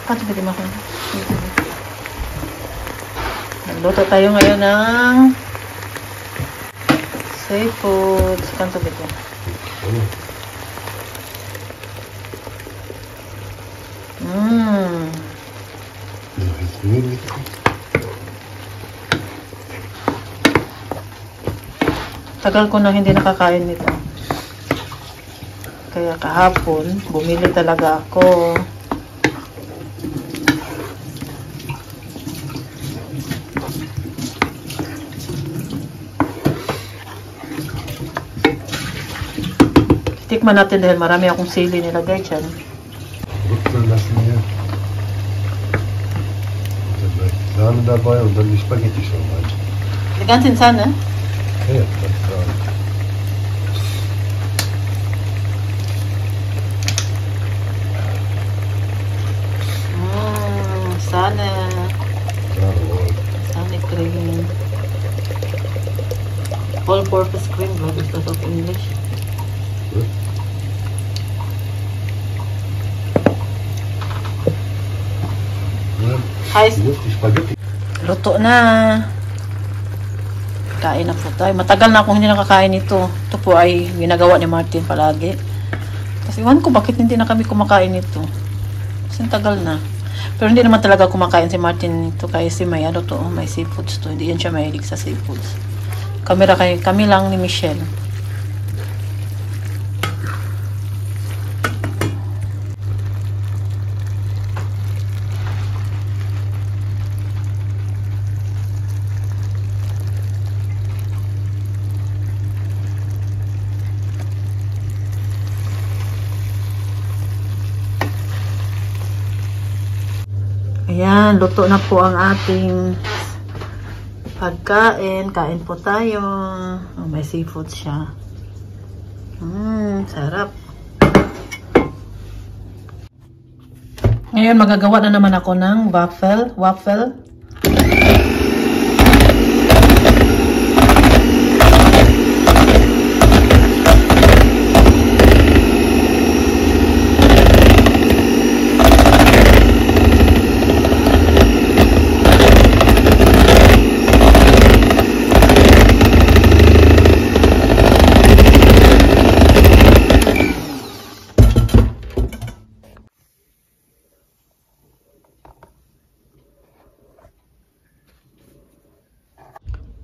Kanto mo ako. Nagluto tayo ngayon ng seafood. Kanto ba ito? Tagal ko na hindi nakakain nito. Kaya kahapon, bumili talaga ako. Tikman natin dahil marami akong sili nilagay dyan. Rano dabei und dann die Spaghetti schon rein. Die ganze Sahne? Ja, ganz klar. Sahne. Sahne cream. All-purpose cream, what is that of English? Good. Hi. Luto na. Kain na po tayo. Matagal na akong hindi nakakain ito. Ito po ay ginagawa ni Martin palagi. Kasi iwan ko bakit hindi na kami kumakain ito. Kasi tagal na. Pero hindi naman talaga kumakain si Martin ito kasi may ano to, may seafoods to. Hindi yan siya mahilig sa seafoods. Kami lang ni Michelle. Ayan, luto na po ang ating pagkain. Kain po tayo. Oh, may seafood siya. Sarap. Ngayon, magagawa na naman ako ng waffle.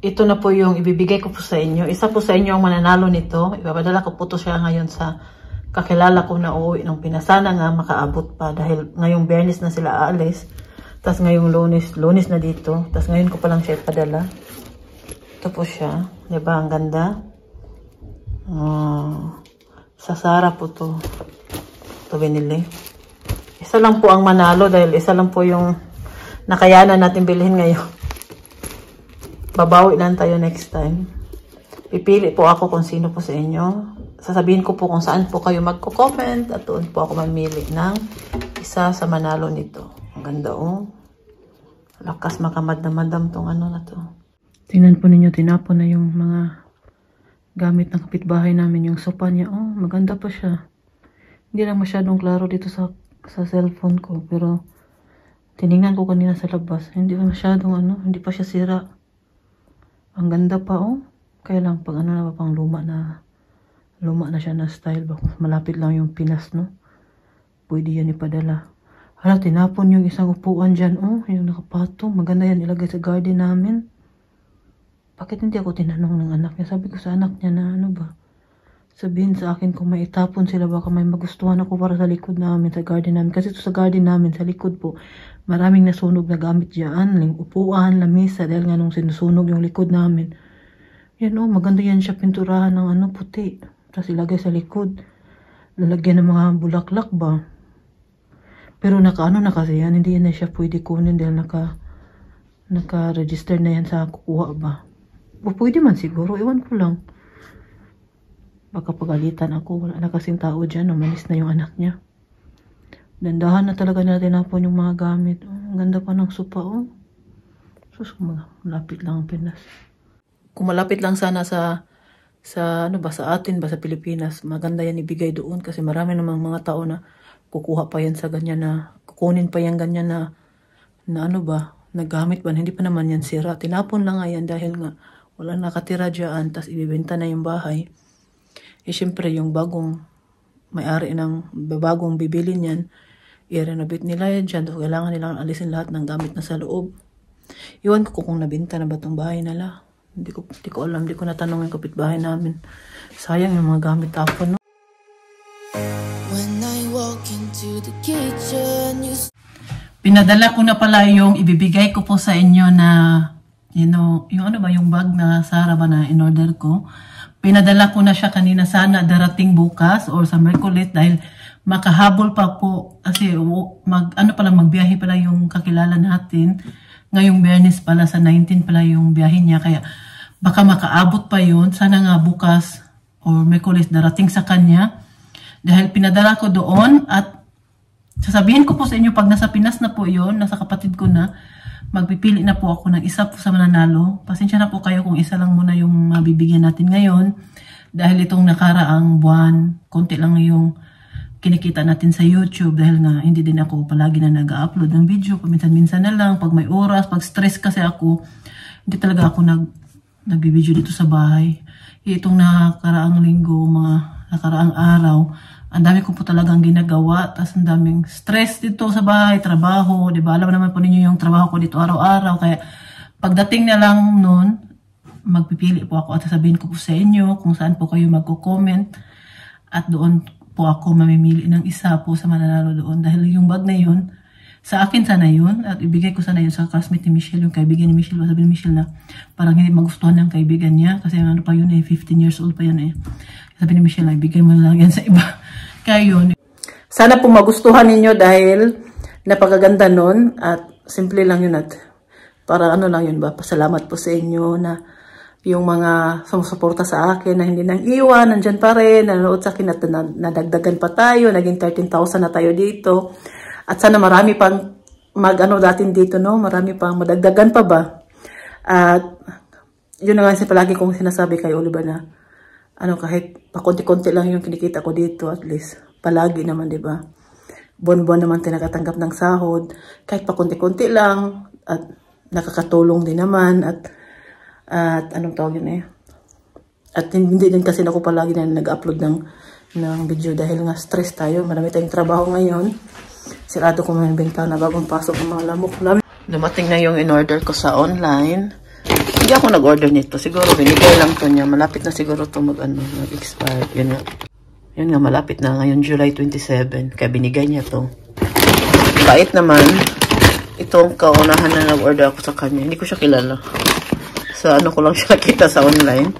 Ito na po yung ibibigay ko po sa inyo. Isa po sa inyo ang mananalo nito. Ipapadala ko po to siya ngayon sa kakilala ko na uuwi ng Pinas. Sana nga makaabot pa dahil ngayong Biyernes na sila aalis. Tapos ngayong Lunes na dito. Tapos ngayon ko pa lang siya ipadala. Ito po siya. Diba? Ang ganda. Sa Sara po to. Ito binili. Isa lang po ang manalo dahil isa lang po yung nakayanan natin bilhin ngayon. Babawi lang tayo next time. Pipili po ako kung sino po sa inyo. Sasabihin ko po kung saan po kayo magko-comment at doon po ako mamili ng isa sa manalo nito. Ang ganda oh. Lakas makamadam-madam tong ano na to. Tingnan po ninyo, tinapon na yung mga gamit ng kapitbahay namin. Yung sopa niya, oh, maganda pa siya. Hindi lang masyadong klaro dito sa cellphone ko. Pero tiningnan ko kanina sa labas. Hindi pa masyadong ano, hindi pa siya sira. Ang ganda pa oh. Kaya lang pag ano na pa pang luma na siya na style. Malapit lang yung Pinas no. Pwede yan ipadala. Hala, tinapon yung isang upuan dyan oh. Yung nakapatong. Maganda yan ilagay sa garden namin. Bakit hindi ako tinanong ng anak niya? Sabi ko sa anak niya na ano ba? Sabihin sa akin kung may itapon sila baka may magustuhan ako para sa likod namin, sa garden namin. Kasi ito sa garden namin, sa likod po, maraming nasunog na gamit dyan. Upuan, lamisa, dahil nga nung sinusunog yung likod namin. Yan oh, maganda yan siya pinturahan ng ano, puti. Tapos ilagay sa likod. Lalagyan ng mga bulaklak ba? Pero nakaano na kasi yan, hindi yan na siya pwede kunin dahil naka-register na yan sa kukuha ba? O pwede man siguro, iwan ko lang. Baka pagalitan ako, wala na kasing tao dyan, umalis na yung anak niya. Dandahan na talaga natin napon yung mga gamit. Oh, ang ganda pa ng sopa, oh. Sus, malapit lang ang Pinas. Kung malapit lang sana sa ano ba, sa atin ba, sa Pilipinas, maganda yan ibigay doon kasi marami namang mga tao na kukuha pa yan sa ganyan na, kukunin pa yan ganyan na ano ba, naggamit ba, hindi pa naman yan sira. Tinapon lang nga yan dahil nga wala nakatira dyan, tas ibibenta na yung bahay. Eh syempre yung bagong may-ari ng bagong bibili niyan, i-renovate nila yan dyan, so kailangan nilang alisin lahat ng gamit na sa loob. Iwan ko kung nabenta na ba itong bahay nila. Hindi ko alam, hindi ko natanong yung kapitbahay namin. Sayang yung mga gamit tapon, no? When I walk into the kitchen, Pinadala ko na pala yung ibibigay ko po sa inyo na, yung ano ba, yung bag na Sara ba na in-order ko. Pinadala ko na siya kanina, sana darating bukas or sa Merkulit dahil makahabol pa po kasi magbiyahe pala yung kakilala natin. Ngayong Biyernes pala sa 19 pala yung biyahe niya, kaya baka makaabot pa yun. Sana nga bukas or Merkulit darating sa kanya dahil pinadala ko doon. At sasabihin ko po sa inyo pag nasa Pinas na po yun, nasa kapatid ko na, magpipili na po ako ng isa po sa mananalo. Pasensya na po kayo kung isa lang muna yung mabibigyan natin ngayon. Dahil itong nakaraang buwan, konti lang yung kinikita natin sa YouTube. Dahil nga hindi din ako palagi na nag-upload ng video. Paminsan-minsan na lang, pag may oras, pag stress kasi ako, hindi talaga ako nagbibideo dito sa bahay. Itong nakaraang linggo, mga nakaraang araw, ang dami ko po talagang ginagawa, tapos ang daming stress dito sa bahay, trabaho, di ba? Alam naman po ninyo yung trabaho ko dito araw-araw, kaya pagdating na lang nun, magpipili po ako at sasabihin ko po sa inyo kung saan po kayo magko-comment at doon po ako mamimili ng isa po sa mananalo doon dahil yung bag na yun, sa akin sana yun at ibigay ko sana yun sa classmate ni Michelle, yung kaibigan ni Michelle. Sabihin ni Michelle na parang hindi magustuhan ng kaibigan niya kasi ano pa yun 15 years old pa yun Sabi ni Michelle na ibigay mo na lang yan sa iba. Kaya yun. Sana po magustuhan ninyo dahil napakaganda nun at simple lang yun at para ano lang yun ba, pasalamat po sa inyo na yung mga sumusuporta sa akin na hindi nang iwan, nandyan pa rin, nanonood sa akin at nadagdagan pa tayo, naging 13,000 na tayo dito. At sana marami pang datin dito, no? Marami pang madagdagan pa ba? At yun na nga palagi kong sinasabi kay Oliver na kahit pakunti-kunti lang yung kinikita ko dito, at least palagi naman, di ba? Buwan-buwan naman tinakatanggap ng sahod, kahit pakunti-kunti lang, at nakakatulong din naman, at anong tawag yun At hindi din kasi ako palagi na nag-upload ng video dahil nga stress tayo, marami tayong trabaho ngayon. Sirado ko mga bintana bagong pasok ng mga lamok namin. Dumating na yung in-order ko sa online. Hindi ako nag-order nito. Siguro binigay lang to niya. Malapit na siguro to mag-expire. Yun nga, malapit na. Ngayon, July 27. Kaya binigay niya to. Bait naman. Itong kaunahan na nag-order ako sa kanya. Hindi ko siya kilala. Sa ko lang siya nakita sa online.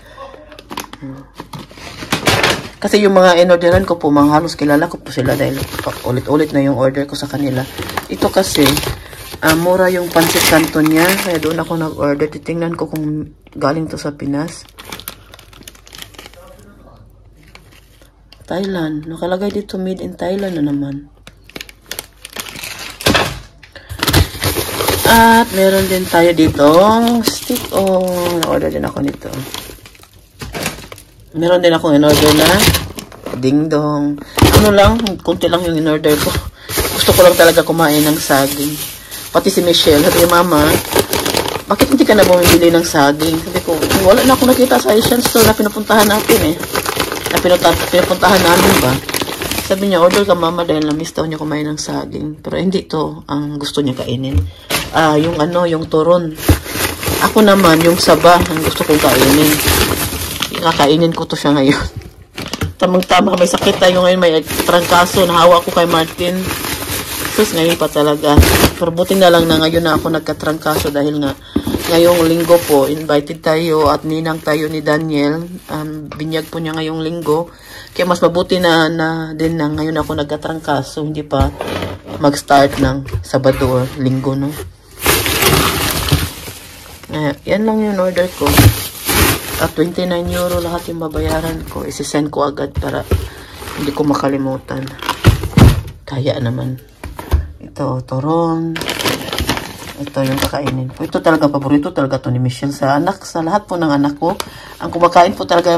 Kasi yung mga in-orderan ko po, mga halos kilala ko po sila dahil ulit-ulit na yung order ko sa kanila. Ito kasi, mura yung pancit canton niya, kaya doon ako nag-order. Titingnan ko kung galing to sa Pinas. Thailand. Nakalagay dito made in Thailand na naman. At meron din tayo dito stick. Na-order din ako nito. Meron din ako in-order na ding-dong. Kunti lang yung in-order ko. Gusto ko lang talaga kumain ng saging. Pati si Michelle, sabi Mama, bakit hindi ka na bumibili ng saging? Sabi ko, wala na akong nakita sa Asian store na pinupuntahan natin Na pinupuntahan namin ba? Sabi niya, order ka Mama dahil na-miss daw niya kumain ng saging. Pero hindi to ang gusto niya kainin. Yung turon. Ako naman, yung saba, ang gusto kong kainin. Kakainin ko to siya ngayon. Tamang-tama, may sakit tayo ngayon, may trangkaso, nahawa ko kay Martin. Sus, ngayon pa talaga. Pero buti na lang na ngayon na ako nagkatrangkaso dahil nga ngayong linggo po, invited tayo at ninang tayo ni Daniel. Binyag po niya ngayong linggo. Kaya mas mabuti na din na ngayon ako nagkatrangkaso, hindi pa mag-start ng Sabado o Linggo, no? Yan lang yung order ko. At 29 euro lahat yung babayaran ko. Isisend ko agad para hindi ko makalimutan. Kaya naman. Ito, turon. Ito yung kakainin ko. Ito talaga, paborito talaga to ni Michelle sa lahat po ng anak ko. Ang kumakain po talaga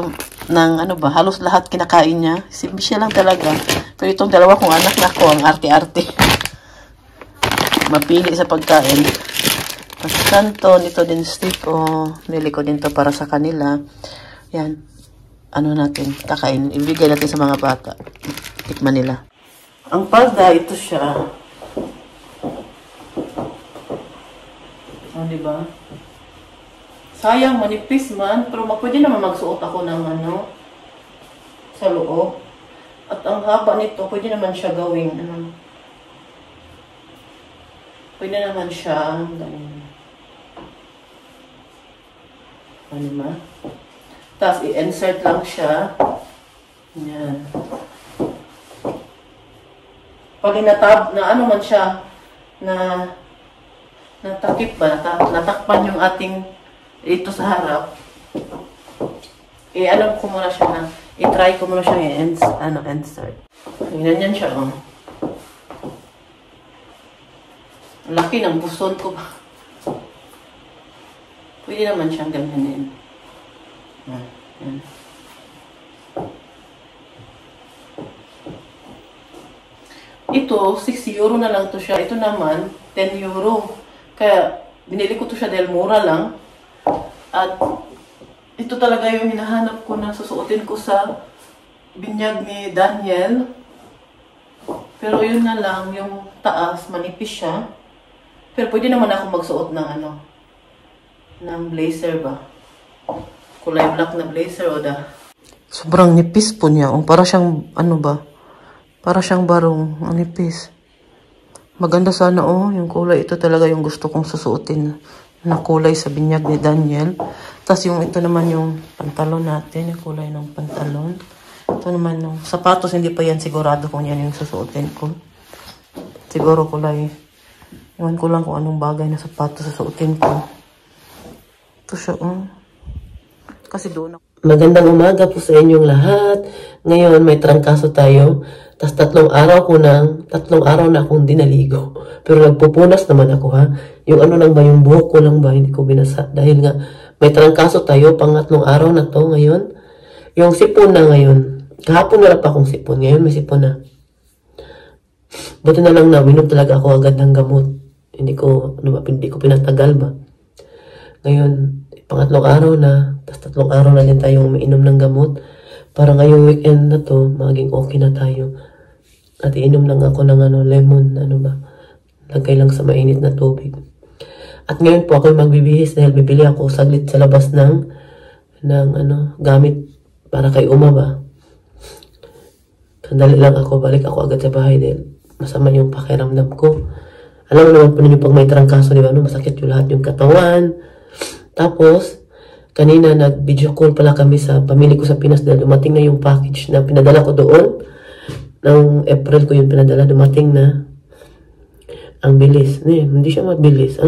ng ano ba, halos lahat kinakain niya. Si Michelle lang talaga. Pero itong dalawa kong anak na ko, ang arte-arte. Mapili sa pagkain. Tapos kanton, ito din stick. Nili ko din to para sa kanila. Yan. Ano natin, kakain. Ibigay natin sa mga bata. Tikman nila. Ang palda, ito siya. Diba? Sayang, manipis man. Pero pwede naman magsuot ako ng ano, sa loob. At ang haba nito, pwede naman siya gawing, pwede naman siya, ganyan. Ano ba? Tapos, i-insert lang siya. Yan. Pag natab, na ano man siya, na natakip ba, natakpan yung ating ito sa harap. Ano ko muna siya na, i-try ko muna siya insert. Ganyan siya, Laki ng buson ko ba? Pwede naman siyang ganyanin. Yan. Ito, 6 euro na lang to siya. Ito naman, 10 euro. Kaya, binili ko to siya dahil mura lang. At, ito talaga yung hinahanap ko na susuotin ko sa binyag ni Daniel. Pero yun na lang, yung taas, manipis siya. Pero pwede naman ako magsuot ng ng blazer ba? Kulay black na blazer o da. Sobrang nipis po niya. Para siyang, para siyang barong. Ang nipis. Maganda sana yung kulay. Ito talaga yung gusto kong susuotin na kulay sa binyag ni Daniel. Tapos ito naman yung pantalon natin. Yung kulay ng pantalon. Ito naman yung sapatos. Hindi pa yan sigurado kung yan yung susuotin ko. Siguro kulay. Iwan ko lang kung anong bagay na sapatos susuotin ko. Ito siya Kasi doon ako. Magandang umaga po sa inyong lahat. Ngayon may trangkaso tayo. Tapos 3 araw na akong dinaligo. Pero nagpupunas naman ako ha. Yung lang ba, yung buhok ko lang ba, hindi ko binasa. Dahil nga may trangkaso tayo, 3 araw na to ngayon. Yung sipon na ngayon. Kahapon wala pa akong sipon. Ngayon may sipon na. Buti na lang na, minom talaga ako agad ng gamot. Hindi ko pinatagal ba. Ngayon, 3 araw na, tapos 3 araw na din tayong umiinom ng gamot. Para ngayong weekend na to, maging okay na tayo. At iinom lang ako ng lemon, lagay lang sa mainit na tubig. At ngayon po ako magbibihis dahil bibili ako saglit sa labas ng gamit para kay Uma ba. Sandali lang ako, balik ako agad sa bahay dahil masama yung pakiramdam ko. Alam mo naman po ninyo pag may trangkaso, di ba? Masakit yung lahat yung katawan. Tapos, kanina nag-video call pala kami sa pamilya ko sa Pinas dahil dumating na yung package na pinadala ko doon. Noong April ko yung pinadala, dumating na. Ang bilis. Hindi siya mabilis.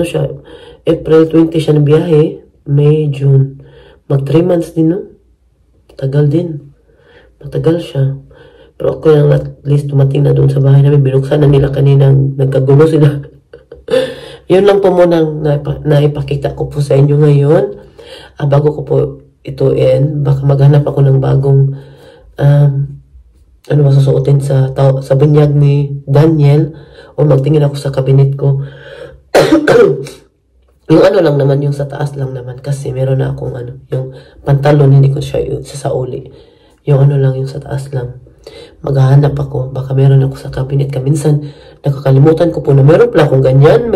April 20 siya na biyahe. May, June. Mag 3 months din, no? Tagal din. Matagal siya. Pero okay lang, at least dumating na doon sa bahay namin. Binuksan na nila kaninang nagkagulo sila. Yun lang po muna naipakita ko po sa inyo ngayon. Bago ko po ito baka maghanap ako ng bagong masusuotin sa binyag ni Daniel o magtingin ako sa cabinet ko. Yung lang naman, yung sa taas lang naman kasi meron na akong yung pantalon, hindi ko siya sasauli. Yung lang, yung sa taas lang. Maghahanap ako, baka meron ako sa cabinet. Minsan, nakakalimutan ko po na meron akong ganyan.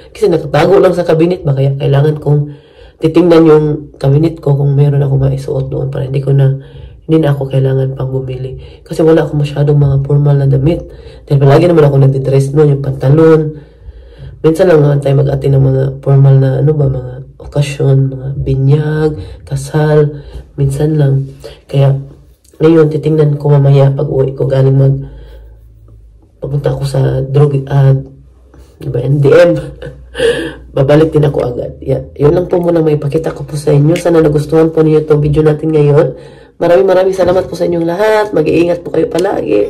Kasi nakatago lang sa cabinet ba, kaya kailangan kong titingnan yung cabinet ko kung meron ako maisuot doon para hindi na ako kailangan pang bumili. Kasi wala ako masyadong mga formal na damit. Dahil palagi naman ako nagdidress noon, yung pantalon. Minsan lang naman tayo mag-ati ng mga formal na mga okasyon, mga binyag, kasal. Minsan lang. Kaya ngayon, titingnan ko mamaya pag uwi ko galing papunta ako sa NDM. Babalik din ako agad. Yun lang po muna may pakita ko po sa inyo. Sana nagustuhan po niyo itong video natin ngayon. Maraming salamat po sa inyong lahat. Mag-iingat po kayo palagi.